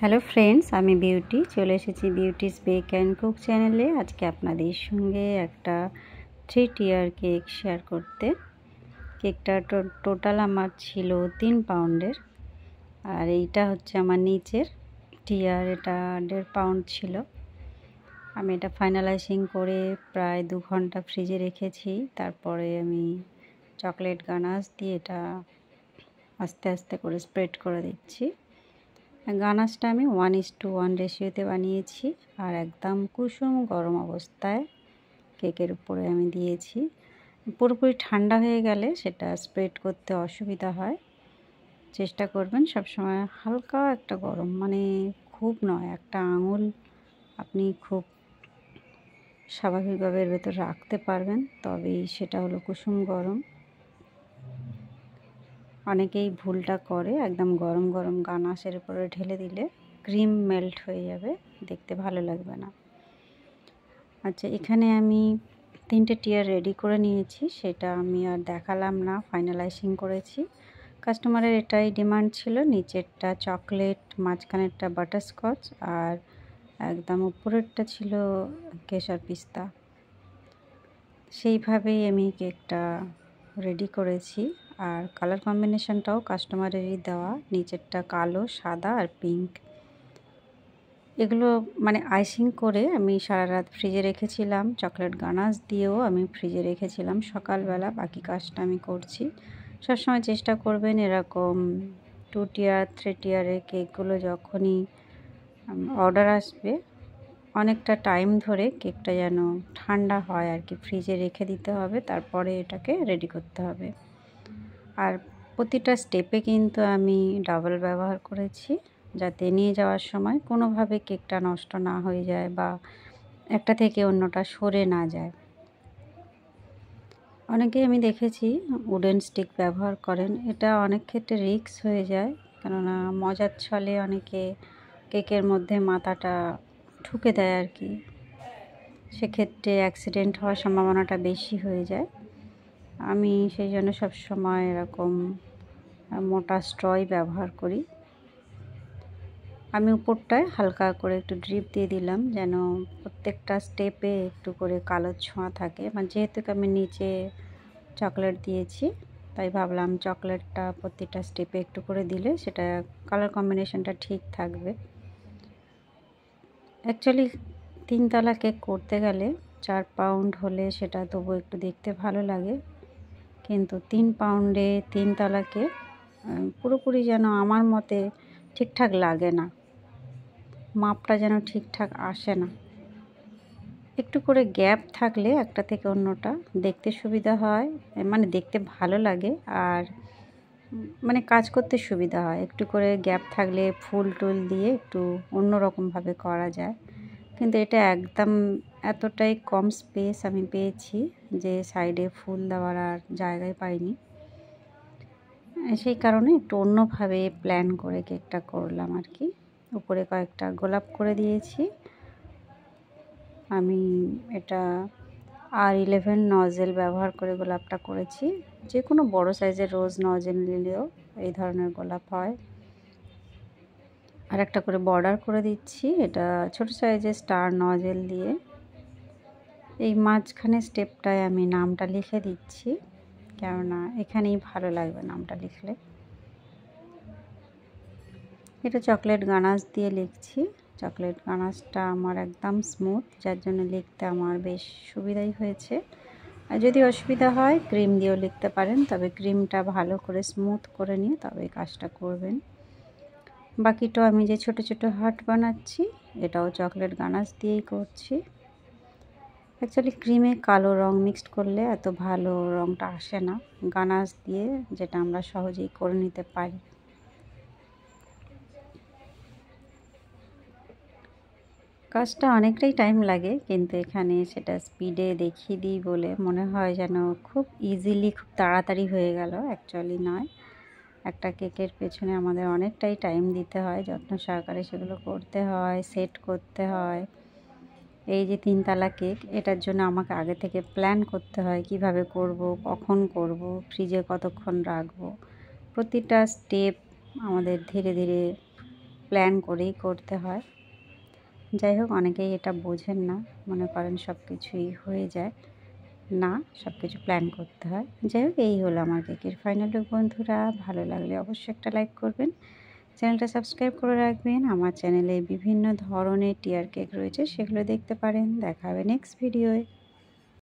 Hello friends, আমি beauty চলে এসেছি বিউটিস বেক অ্যান্ড কুক চ্যানেলে। আজকে আপনাদের সঙ্গে একটা 3 টিয়ার কেক শেয়ার করতে। কেকটা টোটাল আমার ছিল 3 পাউন্ডের, আর এইটা হচ্ছে আমার নিচের টিয়ার, এটা 1.5 পাউন্ড ছিল। আমি এটা ফাইনালাইজিং করে প্রায় 2 ঘন্টা ফ্রিজে রেখেছি। তারপরে আমি চকলেট গানাশ দিয়ে এটা আস্তে আস্তে করে স্প্রেড করে দিচ্ছি। গানাশটা আমি 1:1 রেশিওতে বানিয়েছি, আর একদম কুসুম গরম অবস্থায় কেকের উপরে আমি দিয়েছি। পুরোপুরি ঠান্ডা হয়ে গেলে সেটা স্প্রেড করতে অসুবিধা হয়। চেষ্টা করবেন সবসময় হালকা একটা গরম, মানে খুব নয়, একটা আঙুল আপনি খুব স্বাভাবিকভাবে এর ভেতর রাখতে পারবেন, তবেই সেটা হলো কুসুম গরম। অনেকেই ভুলটা করে, একদম গরম গরম গানাশের উপরে ঢেলে দিলে ক্রিম মেল্ট হয়ে যাবে, দেখতে ভালো লাগবে না। আচ্ছা, এখানে আমি 3টে টিয়ার রেডি করে নিয়েছি, সেটা আমি আর দেখালাম না, ফাইনালাইজিং করেছি। কাস্টমারের এটাই ডিমান্ড ছিল, নিচেরটা চকলেট, মাঝখানেরটা বাটারস্কচ, আর একদম উপরেরটা ছিল কেশর পিস্তা। সেইভাবেই আমি কেকটা রেডি করেছি। আর কালার কম্বিনেশনটাও কাস্টমারেরই দেওয়া, নিচেরটা কালো, সাদা আর পিঙ্ক। এগুলো মানে আইসিং করে আমি সারা রাত ফ্রিজে রেখেছিলাম। চকলেট গানাশ দিয়েও আমি ফ্রিজে রেখেছিলাম। সকালবেলা বাকি কাজটা আমি করছি। সবসময় চেষ্টা করবেন এরকম 2 টিয়ার 3 টিয়ারের কেকগুলো যখনই অর্ডার আসবে, অনেকটা টাইম ধরে কেকটা যেন ঠান্ডা হয় আর কি, ফ্রিজে রেখে দিতে হবে, তারপরে এটাকে রেডি করতে হবে। আর প্রতিটা স্টেপে কিন্তু আমি ডাবল ব্যবহার করেছি, যাতে নিয়ে যাওয়ার সময় কোনোভাবে কেকটা নষ্ট না হয়ে যায় বা একটা থেকে অন্যটা সরে না যায়। অনেকেই আমি দেখেছি উডেন স্টিক ব্যবহার করেন, এটা অনেক ক্ষেত্রে রিস্ক হয়ে যায়, কেননা মজার ছলে অনেকে কেকের মধ্যে মাথাটা ঠুকে দেয় আর কি, সেক্ষেত্রে অ্যাক্সিডেন্ট হওয়ার সম্ভাবনাটা বেশি হয়ে যায়। আমি সেই জন্য সবসময় এরকম মোটা স্ট্রই ব্যবহার করি। আমি উপরটায় হালকা করে একটু ড্রিপ দিয়ে দিলাম, যেন প্রত্যেকটা স্টেপে একটু করে কালোর ছোঁয়া থাকে। মানে যেহেতু আমি নিচে চকলেট দিয়েছি, তাই ভাবলাম চকলেটটা প্রতিটা স্টেপে একটু করে দিলে সেটা কালার কম্বিনেশনটা ঠিক থাকবে। অ্যাকচুয়ালি 3 তলা কেক করতে গেলে 4 পাউন্ড হলে সেটা তবু একটু দেখতে ভালো লাগে, কিন্তু 3 পাউন্ডে 3 তলা কেক পুরোপুরি যেন আমার মতে ঠিকঠাক লাগে না, মাপটা যেন ঠিকঠাক আসে না। একটু করে গ্যাপ থাকলে একটা থেকে অন্যটা দেখতে সুবিধা হয়, মানে দেখতে ভালো লাগে, আর মানে কাজ করতে সুবিধা হয়। একটু করে গ্যাপ থাকলে ফুল টুল দিয়ে একটু অন্যরকমভাবে করা যায়, কিন্তু এটা একদম এতটাই কম স্পেস আমি পেয়েছি যে সাইডে ফুল দেওয়ার আর জায়গায় পাইনি। সেই কারণে একটু অন্যভাবে প্ল্যান করে কেকটা করলাম আর কি। উপরে কয়েকটা গোলাপ করে দিয়েছি। আমি এটা R11 নজেল ব্যবহার করে গোলাপটা করেছি। যে কোনো বড় সাইজের রোজ নজেল নিলেও এই ধরনের গোলাপ হয়। আর একটা করে বর্ডার করে দিচ্ছি, এটা ছোট সাইজের স্টার নজেল দিয়ে। এই মাঝখানে স্টেপটায় আমি নামটা লিখে দিচ্ছি, কেননা এখানেই ভালো লাগবে নামটা লিখলে। এটা চকলেট গানাশ দিয়ে লিখছি। চকলেট গানাশটা আমার একদম স্মুথ, যার জন্য লিখতে আমার বেশ সুবিধাই হয়েছে। আর যদি অসুবিধা হয় ক্রিম দিয়েও লিখতে পারেন, তবে ক্রিমটা ভালো করে স্মুথ করে নিয়ে তবে কাজটা করবেন। বাকিটা আমি যে ছোট ছোট হার্ট বানাচ্ছি, এটাও চকলেট গানাশ দিয়েই করছি। অ্যাকচুয়ালি ক্রিমে কালো রং মিক্সড করলে এত ভালো রংটা আসে না, গানাশ দিয়ে যেটা আমরা সহজেই করে নিতে পারি। কাজটা অনেকটাই টাইম লাগে, কিন্তু এখানে সেটা স্পিডে দেখিয়ে দিই বলে মনে হয় যেন খুব ইজিলি, খুব তাড়াতাড়ি হয়ে গেল। অ্যাকচুয়ালি নয়, একটা কেকের পেছনে আমাদের অনেকটাই টাইম দিতে হয়, যত্ন সহকারে সেগুলো করতে হয়, সেট করতে হয়। এই যে 3 তলা কেক, এটার জন্য আমাকে আগে থেকে প্ল্যান করতে হয় কিভাবে করব, কখন করব, ফ্রিজে কতক্ষণ রাখবো। প্রতিটা স্টেপ আমাদের ধীরে ধীরে প্ল্যান করেই করতে হয়। যাই হোক, অনেকেই এটা বোঝেন না, মনে করেন সব কিছুই হয়ে যায়। না, সব কিছু প্ল্যান করতে হয়। যাই হোক, এই হলো আমার কেকের ফাইনাল লুক বন্ধুরা। ভালো লাগলে অবশ্যই একটা লাইক করবেন, চ্যানেলটা সাবস্ক্রাইব করে রাখবেন। আমার চ্যানেলে বিভিন্ন ধরনের টিয়ার কেক রয়েছে, সেগুলো দেখতে পারেন। দেখা হবে নেক্সট ভিডিওয়।